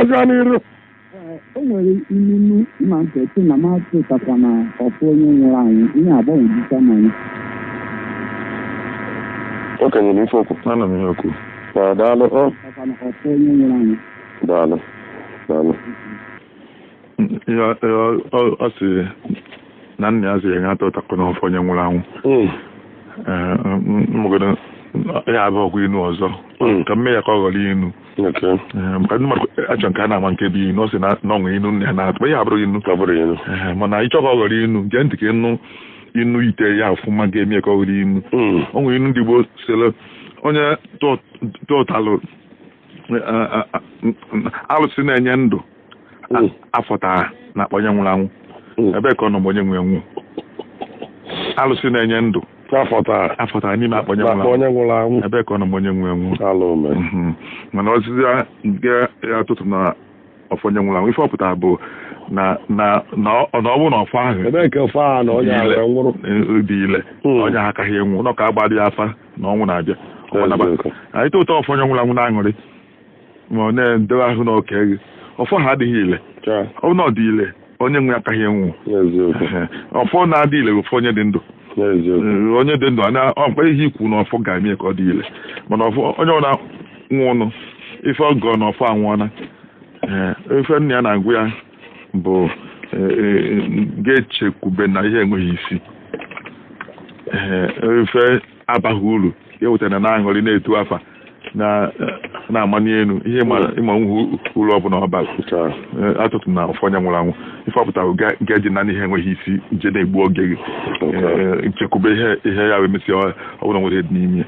ọga n'iru O nwere inu ma nketi na masị takwa na ọfụ onye nwụrụ anyị ihe agbanwejicha na ya. okenye na ife okwu ana m ihe okwu daalụ Takwa na ọfụ onye nwụrụ anyị. daalụ ọ sị na nna ya ziri ya atọ ụtakọ na ofe onye nwụrụ anwụ mmagodo ya abụọ ọgwụ inu ọzọ ka mme ya ka ọ ghọrọ inu maka ndị mmadụ achọ nke a na-ama nke bụ inu ọ sị na ọnwe inu nna ya na-atụ ya abụrụ inu mana ịchọ ka ọ ghọrọ inu gee ntị ka inu ite ya ọfụma ga-eme ka ọ ghọrọ inu o nwere inu ndị Igbo sịrị onye tụtalụ alụsị na-enye ndụ afọta na-akpọ onye nwụrụ anwụ ebe ka ọ nọ onye nwe nwụ alụsị na-enye ndụ afọta n'ime akpọ onye nwụrụ anwụ ebe ka ọ nọ onye nwe nwụ mana ọzịza ya tụtụ na ọfọ onye nwụrụ anwụ ife ọpụtara bụ na ọ bụ na ọfọ ahụ dị ile onye ha akaghị enwu nọ ka agbadị afa na ọnwụ na-abịa anyị tụ ụtọ ọfọ onye nwụrụ anwụ na-aṅụrị ma ọ na-edowe ahụ na oke gị ọfọ ha adịghị ile ọ na ọ dị ile onye nwe akaghị enwu ọfọ na-adị ile bụ ọfọ onye dị ndụ onye dị ndụ ọkpa ihe ikwu na ọfọ ga-eme ka ọ dị ile mana onye ọna nwụnụ ife ọgọ na ọfọ anwụọna ife nna ya na-agwụ ya bụ ga-echekwube na ihe enweghị isi ife abaghị uru ya wetara na aṅụrị na-etu afa na-amanye elu ihe ịma nwụ uru ọbụla ọba atụtụ na ọfọ onye nwụrụ anwụ ife ọpụtara ga-eji na ihe enweghị isi je na-egbu oge gị nchekwube ihe ya wee mesị ọbụla nwere dị n'ime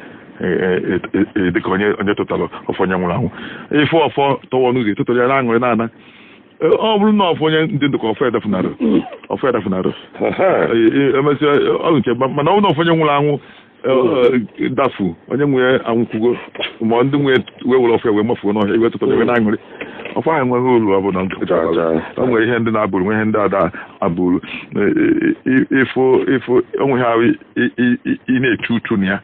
dịka onye tụtara ọfọ onye nwụrụ anwụ ife ọfọ tọwọ n'ụzọ etụtara ya na-aṅụrị na-ana ọ bụrụ na ọfọ onye ndị ndụ ka ọfọ edefunarị emesị ọrụ nke mana ọ bụ na ọfọ onye nwụrụ anwụ dafu onye nwe anwụkwugo ma ndị nwe wee were ọfọ wee mafuo n'ọhịa iwe tụtara ebe na-aṅụrị ọfọ ahụ enweghị olu ọ bụla o nwere ihe ndị na-abụrụ nwe ihe ndị ada abụrụ ifo onwe ha ị na-echu uchu na ya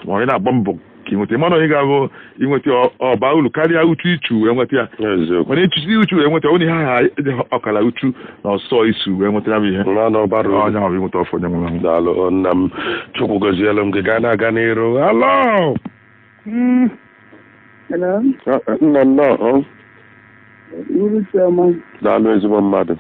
ma onye na-agba mbọ ka ịnweta mana onye ga-abụ inweta ọba uru karịa uchu ichu wee nweta ya mana ichusi uchu wee nweta onye ha ọkara uchu na ọsọ isu wee nweta ya bụ ihe onye ahụ inweta ọfọ onye nwụrụ anwụ. daalụ nna m chukwu gozielu m gị gaa na-aga n'iru halo nna nnọọ Uru Chioma. daalụ ezigbo mmadụ